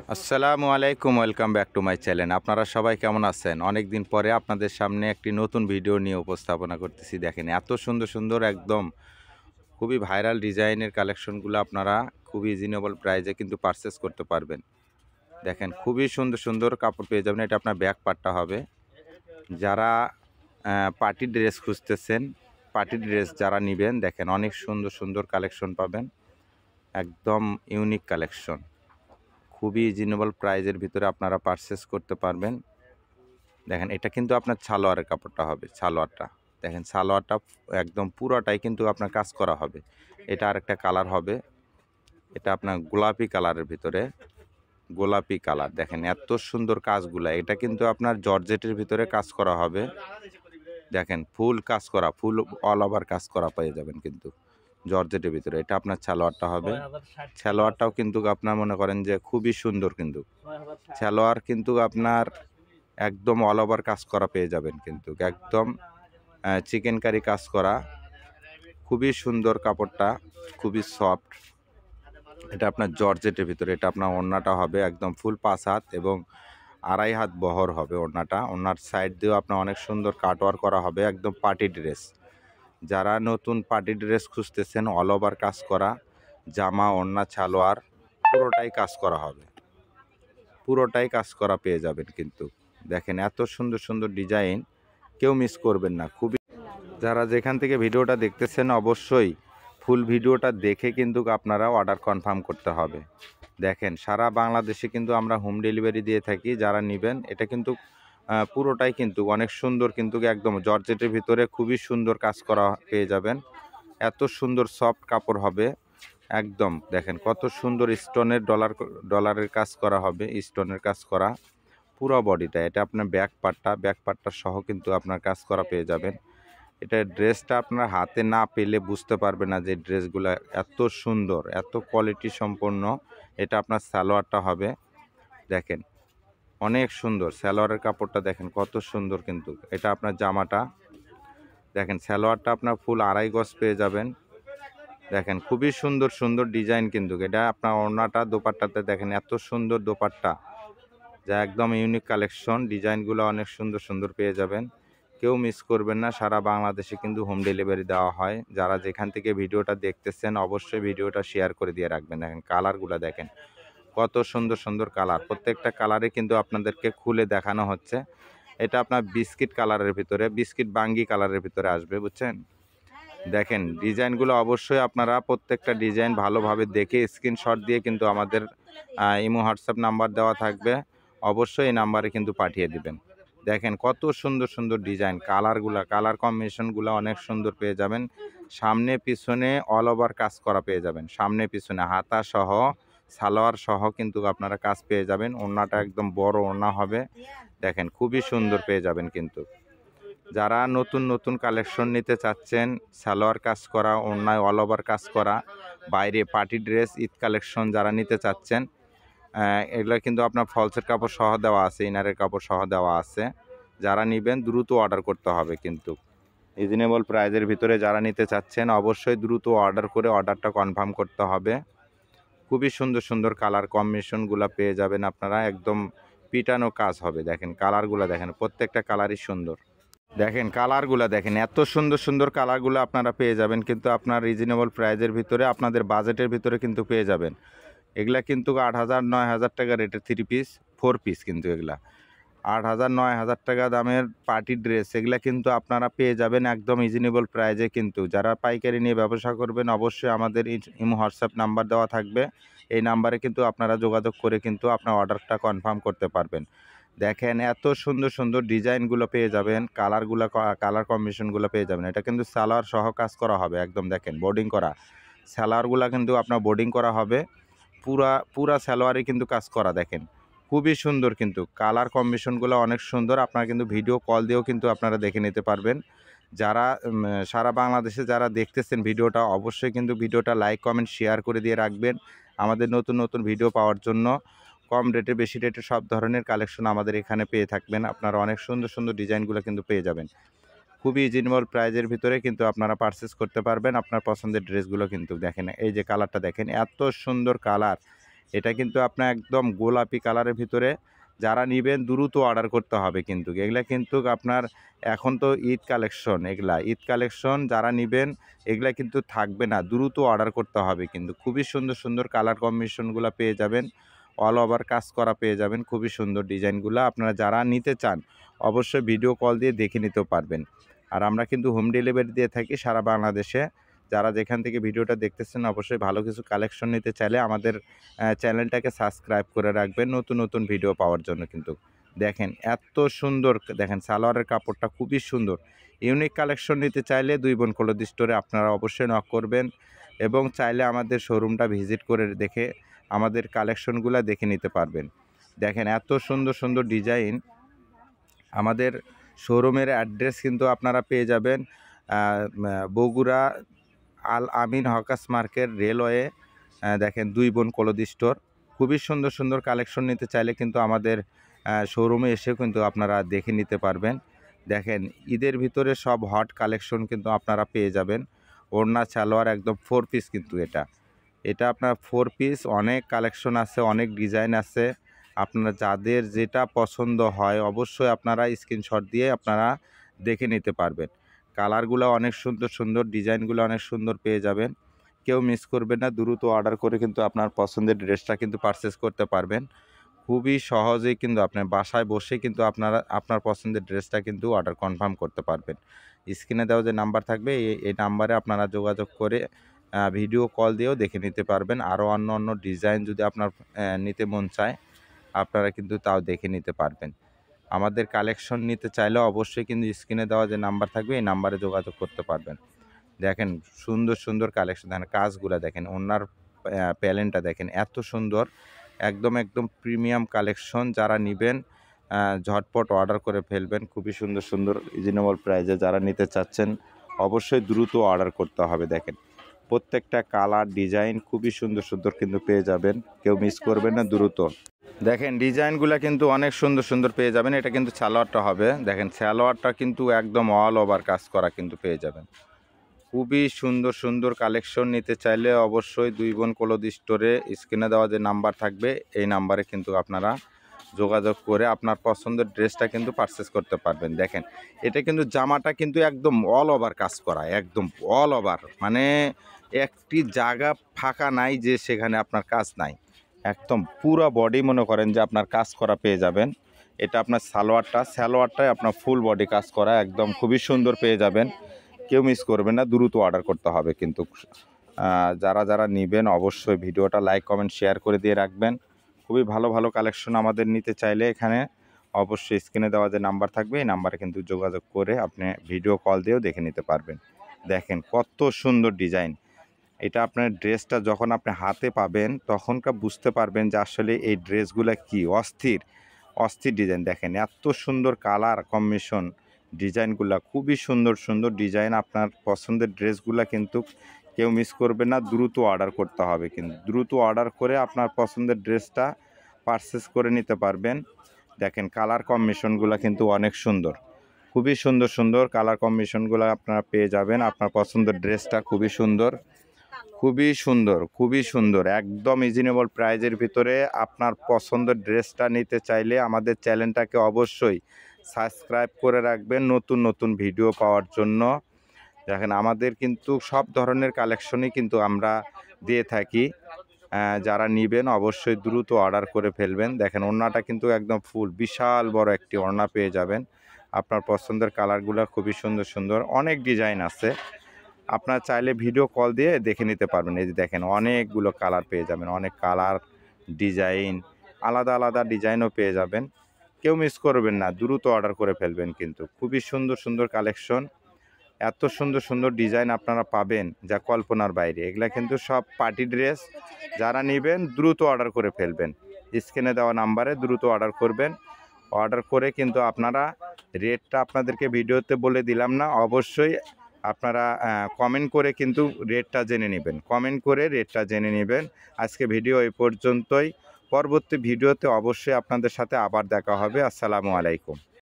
আসসালামু আলাইকুম, welcome back to my channel. আপনারা সবাই কেমন আছেন? অনেক দিন পরে আপনাদের সামনে একটি নতুন ভিডিও নিয়ে উপস্থাপনা করতেছি। দেখেন এত সুন্দর সুন্দর একদম খুবই ভাইরাল ডিজাইনের কালেকশনগুলো আপনারা খুবই রিজনেবল প্রাইসে কিন্তু পারচেস করতে পারবেন। দেখেন খুবই সুন্দর সুন্দর কাপড় পেয়ে যাবেন। এটা আপনার ব্যাক পার্টটা হবে। যারা পার্টি ড্রেস খুঁজতেছেন, পার্টি ড্রেস যারা নেবেন, দেখেন অনেক সুন্দর সুন্দর কালেকশন পাবেন, একদম ইউনিক কালেকশন, খুবই রিজনেবল প্রাইজের ভিতরে আপনারা পারচেস করতে পারবেন। দেখেন এটা কিন্তু আপনার সালোয়ারের কাপড়টা হবে, সালোয়ারটা দেখেন, সালোয়ারটা একদম পুরোটাই কিন্তু আপনার কাজ করা হবে। এটা আরেকটা কালার হবে, এটা আপনার গোলাপি কালারের ভিতরে, গোলাপি কালার। দেখেন এত সুন্দর কাজগুলা, এটা কিন্তু আপনার জর্জেটের ভিতরে কাজ করা হবে। দেখেন ফুল কাজ করা, ফুল অল ওভার কাজ করা পেয়ে যাবেন কিন্তু জর্জেটের ভিতরে। এটা আপনার সালোয়ারটা হবে। সালোয়ারটাও কিন্তু আপনার মনে করেন যে খুবই সুন্দর, কিন্তু সালোয়ার কিন্তু আপনার একদম অল ওভার কাজ করা পেয়ে যাবেন কিন্তু একদম চিকেন কারি কাজ করা, খুবই সুন্দর কাপড়টা, খুবই সফট। এটা আপনার জর্জেটের ভিতরে। এটা আপনার ওড়নাটা হবে একদম ফুল 5 হাত এবং 2.5 হাত বহর হবে ওড়নাটা। ওড়নার সাইড দিয়েও আপনার অনেক সুন্দর কাটওয়ার করা হবে, একদম পার্টি ড্রেস। যারা নতুন পার্টি ড্রেস খুঁজতেছেন, অল ওভার কাজ করা জামা, ওড়না, সালোয়ার পুরোটাই কাজ করা হবে, পুরোটাই কাজ করা পেয়ে যাবেন কিন্তু। দেখেন এত সুন্দর সুন্দর ডিজাইন, কেউ মিস করবেন না। খুবই, যারা যেখান থেকে ভিডিওটা দেখতেছেন অবশ্যই ফুল ভিডিওটা দেখে কিন্তু আপনারা অর্ডার কনফার্ম করতে হবে। দেখেন সারা বাংলাদেশে কিন্তু আমরা হোম ডেলিভারি দিয়ে থাকি। যারা নেবেন, এটা কিন্তু পুরোটাই কিন্তু অনেক সুন্দর, কিন্তু একদম জর্জেটের ভিতরে খুবই সুন্দর কাজ করা পেয়ে যাবেন। এত সুন্দর সফট কাপড় হবে একদম। দেখেন কত সুন্দর স্টোনের ডলারের কাজ করা হবে, স্টোনের কাজ করা পুরো বডিটা। এটা আপনার ব্যাক পার্টটা সহ কিন্তু আপনার কাজ করা পেয়ে যাবেন। এটা ড্রেসটা আপনার হাতে না পেলে বুঝতে পারবে না যে ড্রেসগুলো এত সুন্দর, এত কোয়ালিটি সম্পন্ন। এটা আপনার সালোয়ারটা হবে। দেখেন অনেক সুন্দর সালোয়ারের কাপড়টা, দেখেন কত সুন্দর কিন্তু। এটা আপনার জামাটা, দেখেন সালোয়ারটা আপনার ফুল 2.5 গজ পেয়ে যাবেন। দেখেন খুবই সুন্দর সুন্দর ডিজাইন কিন্তু। এটা আপনার ওড়নাটা, দোপাট্টাতে দেখেন এত সুন্দর দোপাট্টা, যা একদম ইউনিক কালেকশন। ডিজাইনগুলো অনেক সুন্দর সুন্দর পেয়ে যাবেন, কেউ মিস করবেন না। সারা বাংলাদেশে কিন্তু হোম ডেলিভারি দেওয়া হয়। যারা যেখান থেকে ভিডিওটা দেখতেছেন অবশ্যই ভিডিওটা শেয়ার করে দিয়ে রাখবেন। দেখেন কালারগুলো, দেখেন কত সুন্দর সুন্দর কালার, প্রত্যেকটা কালারে কিন্তু আপনাদেরকে খুলে দেখানো হচ্ছে। এটা আপনার বিস্কিট কালারের ভিতরে, বিস্কিট বাঙ্গি কালারের ভিতরে আসবে, বুঝছেন? দেখেন ডিজাইনগুলো অবশ্যই আপনারা প্রত্যেকটা ডিজাইন ভালোভাবে দেখে স্ক্রিনশট দিয়ে কিন্তু আমাদের ইমো হোয়াটসঅ্যাপ নাম্বার দেওয়া থাকবে, অবশ্যই এই নাম্বারে কিন্তু পাঠিয়ে দিবেন। দেখেন কত সুন্দর সুন্দর ডিজাইন, কালার কম্বিনেশনগুলো অনেক সুন্দর পেয়ে যাবেন। সামনে পিছনে অল ওভার কাজ করা পেয়ে যাবেন, সামনে পিছনে হাতা সহ সালোয়ার সহ কিন্তু আপনারা কাজ পেয়ে যাবেন। ওড়নাটা একদম বড় ওড়না হবে, দেখেন খুবই সুন্দর পেয়ে যাবেন কিন্তু। যারা নতুন নতুন কালেকশন নিতে চাচ্ছেন, সালোয়ার কাজ করা, ওড়নায় অল ওভার কাজ করা, বাইরে পার্টি ড্রেস, ঈদ কালেকশন যারা নিতে চাচ্ছেন, এগুলো কিন্তু আপনার ফলসের কাপড় সহ দেওয়া আছে, ইনারের কাপড় সহ দেওয়া আছে। যারা নেবেন দ্রুত অর্ডার করতে হবে কিন্তু। রিজনেবল প্রাইজের ভিতরে যারা নিতে চাচ্ছেন অবশ্যই দ্রুত অর্ডার করে অর্ডারটা কনফার্ম করতে হবে। খুবই সুন্দর সুন্দর কালার কম্বিনেশনগুলো পেয়ে যাবেন আপনারা, একদম পিটানো কাজ হবে। দেখেন কালারগুলো, দেখেন প্রত্যেকটা কালারই সুন্দর। দেখেন কালারগুলো, দেখেন এত সুন্দর সুন্দর কালারগুলো আপনারা পেয়ে যাবেন কিন্তু আপনার রিজনেবল প্রাইজের ভিতরে, আপনাদের বাজেটের ভিতরে কিন্তু পেয়ে যাবেন। এগুলা কিন্তু 8,000 9,000 টাকা রেটের 3 পিস 4 পিস, কিন্তু এগুলা 8,000 9,000 টাকা দামের পার্টি ড্রেস, এগুলা কিন্তু আপনারা পেয়ে যাবেন একদম রিজনেবল প্রাইজে কিন্তু। যারা পাইকারি নিয়ে ব্যবসা করবেন অবশ্যই আমাদের ইমো হোয়াটসঅ্যাপ নাম্বার দেওয়া থাকবে, এই নাম্বারে কিন্তু আপনারা যোগাযোগ করে কিন্তু আপনার অর্ডারটা কনফার্ম করতে পারবেন। দেখেন এত সুন্দর সুন্দর ডিজাইনগুলো পেয়ে যাবেন, কালার কম্বিনেশনগুলো পেয়ে যাবেন। এটা কিন্তু সালোয়ার সহ কাজ করা হবে একদম। দেখেন বোর্ডিং করা সালোয়ারগুলো কিন্তু আপনার বোর্ডিং করা হবে, পুরা সালোয়ারে কিন্তু কাজ করা। দেখেন খুবই সুন্দর কিন্তু, কালার কম্বিনেশনগুলো অনেক সুন্দর। আপনারা কিন্তু ভিডিও কল দিয়েও কিন্তু আপনারা দেখে নিতে পারবেন। যারা সারা বাংলাদেশে যারা দেখতেছেন ভিডিওটা, অবশ্যই কিন্তু ভিডিওটা লাইক কমেন্ট শেয়ার করে দিয়ে রাখবেন আমাদের নতুন নতুন ভিডিও পাওয়ার জন্য। কম রেটে বেশি রেটে সব ধরনের কালেকশন আমাদের এখানে পেয়ে থাকবেন। আপনারা অনেক সুন্দর সুন্দর ডিজাইনগুলো কিন্তু পেয়ে যাবেন খুবই রিজনেবল প্রাইজের ভিতরে কিন্তু আপনারা পারচেস করতে পারবেন আপনার পছন্দের ড্রেসগুলো কিন্তু। দেখেন এই যে কালারটা, দেখেন এত সুন্দর কালার, এটা কিন্তু আপনার একদম গোলাপি কালারের ভিতরে, যারা নেবেন দ্রুত অর্ডার করতে হবে কিন্তু। এগুলা কিন্তু আপনার এখন তো ঈদ কালেকশন, এগুলা ঈদ কালেকশন, যারা নেবেন এগুলা কিন্তু থাকবে না, দ্রুত অর্ডার করতে হবে কিন্তু। খুবই সুন্দর সুন্দর কালার কম্বিনেশনগুলো পেয়ে যাবেন, অল ওভার কাজ করা পেয়ে যাবেন, খুবই সুন্দর ডিজাইনগুলো। আপনারা যারা নিতে চান অবশ্যই ভিডিও কল দিয়ে দেখে নিতেও পারবেন। আর আমরা কিন্তু হোম ডেলিভারি দিয়ে থাকি সারা বাংলাদেশে। যারা যেখান থেকে ভিডিওটা দেখতেছেন অবশ্যই ভালো কিছু কালেকশন নিতে চাইলে আমাদের চ্যানেলটাকে সাবস্ক্রাইব করে রাখবেন নতুন নতুন ভিডিও পাওয়ার জন্য কিন্তু। দেখেন এত সুন্দর, দেখেন সালোয়ারের কাপড়টা খুবই সুন্দর। ইউনিক কালেকশন নিতে চাইলে দুই বোন ক্লথ স্টোরে আপনারা অবশ্যই নক করবেন এবং চাইলে আমাদের শোরুমটা ভিজিট করে দেখে আমাদের কালেকশনগুলো দেখে নিতে পারবেন। দেখেন এত সুন্দর সুন্দর ডিজাইন। আমাদের শোরুমের অ্যাড্রেস কিন্তু আপনারা পেয়ে যাবেন বগুড়া আল আমিন হকার্স মার্কেট রেলওয়ে। দেখেন দুই বোন ক্লথ স্টোর। খুবই সুন্দর সুন্দর কালেকশন নিতে চাইলে কিন্তু আমাদের শোরুমে এসেও কিন্তু আপনারা দেখে নিতে পারবেন। দেখেন ঈদের ভিতরে সব হট কালেকশন কিন্তু আপনারা পেয়ে যাবেন। ওড়না সালোয়ার একদম 4 পিস কিন্তু এটা আপনার 4 পিস, অনেক কালেকশন আছে, অনেক ডিজাইন আছে। আপনারা যাদের যেটা পছন্দ হয় অবশ্যই আপনারা স্ক্রিনশট দিয়ে আপনারা দেখে নিতে পারবেন। কালারগুলো অনেক সুন্দর সুন্দর, ডিজাইনগুলো অনেক সুন্দর পেয়ে যাবেন। কেউ মিস করবেন না, দ্রুত অর্ডার করে কিন্তু আপনার পছন্দের ড্রেসটা কিন্তু পারচেস করতে পারবেন। খুবই সহজেই কিন্তু আপনার বাসায় বসে কিন্তু আপনারা আপনার পছন্দের ড্রেসটা কিন্তু অর্ডার কনফার্ম করতে পারবেন। স্ক্রিনে দেওয়া যে নাম্বার থাকবে এই নাম্বারে আপনারা যোগাযোগ করে ভিডিও কল দিয়েও দেখে নিতে পারবেন। আরও অন্য অন্য ডিজাইন যদি আপনার নিতে মন চায় আপনারা কিন্তু তাও দেখে নিতে পারবেন। আমাদের কালেকশন নিতে চাইলে অবশ্যই কিন্তু স্ক্রিনে দেওয়া যে নাম্বার থাকবে এই নাম্বারে যোগাযোগ করতে পারবেন। দেখেন সুন্দর সুন্দর কালেকশন, দেখেন কাজগুলো দেখেন, ওনার প্যালেনটা দেখেন এত সুন্দর, একদম একদম প্রিমিয়াম কালেকশন। যারা নেবেন ঝটপট অর্ডার করে ফেলবেন। খুবই সুন্দর সুন্দর রিজনেবল প্রাইসে যারা নিতে চাচ্ছেন অবশ্যই দ্রুত অর্ডার করতে হবে। দেখেন প্রত্যেকটা কালার ডিজাইন খুবই সুন্দর সুন্দর কিন্তু পেয়ে যাবেন, কেউ মিস করবেন না, দ্রুত দেখেন ডিজাইনগুলো কিন্তু অনেক সুন্দর সুন্দর পেয়ে যাবেন। এটা কিন্তু সালোয়ারটা হবে, দেখেন সালোয়ারটা কিন্তু একদম অল ওভার কাজ করা কিন্তু পেয়ে যাবেন। খুবই সুন্দর সুন্দর কালেকশন নিতে চাইলে অবশ্যই দুই বোন ক্লথ স্টোরে স্ক্রিনে দেওয়া যে নাম্বার থাকবে এই নাম্বারে কিন্তু আপনারা যোগাযোগ করে আপনার পছন্দের ড্রেসটা কিন্তু পারচেস করতে পারবেন। দেখেন এটা কিন্তু জামাটা কিন্তু একদম অল ওভার কাজ করা, একদম অল ওভার, মানে একটি জায়গা ফাঁকা নাই যে সেখানে আপনার কাজ নাই। একদম পুরো বডি মনে করেন যে আপনার কাজ করা পেয়ে যাবেন। এটা আপনার সালোয়ারটাই আপনার ফুল বডি কাজ করা, একদম খুবই সুন্দর পেয়ে যাবেন। কেউ মিস করবেন না, দ্রুত অর্ডার করতে হবে কিন্তু। যারা যারা নেবেন অবশ্যই ভিডিওটা লাইক কমেন্ট শেয়ার করে দিয়ে রাখবেন। খুবই ভালো ভালো কালেকশন আমাদের নিতে চাইলে এখানে অবশ্যই স্ক্রিনে দেওয়া যে নাম্বার থাকবে এই নাম্বারে কিন্তু যোগাযোগ করে আপনি ভিডিও কল দিয়েও দেখে নিতে পারবেন। দেখেন কত সুন্দর ডিজাইন। এটা আপনার ড্রেসটা যখন আপনি হাতে পাবেন তখনকার বুঝতে পারবেন যে আসলে এই ড্রেসগুলো কি অস্থির অস্থির ডিজাইন। দেখেন এত সুন্দর কালার কম্বিনেশন, ডিজাইনগুলো খুবই সুন্দর সুন্দর ডিজাইন। আপনার পছন্দের ড্রেসগুলো কিন্তু কেউ মিস করবে না, দ্রুত অর্ডার করতে হবে কিন্তু। দ্রুত অর্ডার করে আপনার পছন্দের ড্রেসটা পারচেস করে নিতে পারবেন। দেখেন কালার কম্বিনেশনগুলো কিন্তু অনেক সুন্দর, খুবই সুন্দর সুন্দর কালার কম্বিনেশনগুলো আপনারা পেয়ে যাবেন। আপনার পছন্দের ড্রেসটা খুবই সুন্দর, খুবই সুন্দর, খুবই সুন্দর, একদম রিজনেবল প্রাইজের ভিতরে আপনার পছন্দের ড্রেসটা নিতে চাইলে আমাদের চ্যানেলটাকে অবশ্যই সাবস্ক্রাইব করে রাখবেন নতুন নতুন ভিডিও পাওয়ার জন্য। দেখেন আমাদের কিন্তু সব ধরনের কালেকশনই কিন্তু আমরা দিয়ে থাকি। যারা নেবেন অবশ্যই দ্রুত অর্ডার করে ফেলবেন। দেখেন ওড়নাটা কিন্তু একদম ফুল বিশাল বড় একটি ওড়না পেয়ে যাবেন। আপনার পছন্দের কালারগুলো খুবই সুন্দর সুন্দর, অনেক ডিজাইন আছে। আপনারা চাইলে ভিডিও কল দিয়ে দেখে নিতে পারবেন। এই যে দেখেন অনেকগুলো কালার পেয়ে যাবেন, অনেক কালার ডিজাইন, আলাদা আলাদা ডিজাইনও পেয়ে যাবেন। কেউ মিস করবেন না, দ্রুত অর্ডার করে ফেলবেন কিন্তু। খুবই সুন্দর সুন্দর কালেকশন, এত সুন্দর সুন্দর ডিজাইন আপনারা পাবেন যা কল্পনার বাইরে। এগুলা কিন্তু সব পার্টি ড্রেস। যারা নেবেন দ্রুত অর্ডার করে ফেলবেন, স্ক্রিনে দেওয়া নাম্বারে দ্রুত অর্ডার করবেন। অর্ডার করে কিন্তু আপনারা রেটটা আপনাদেরকে ভিডিওতে বলে দিলাম না, অবশ্যই আপনারা কমেন্ট করে কিন্তু রেটটা জেনে নেবেন, কমেন্ট করে রেটটা জেনে নেবেন। আজকে ভিডিও এই পর্যন্তই, পরবর্তী ভিডিওতে অবশ্যই আপনাদের সাথে আবার দেখা হবে। আসসালামু আলাইকুম।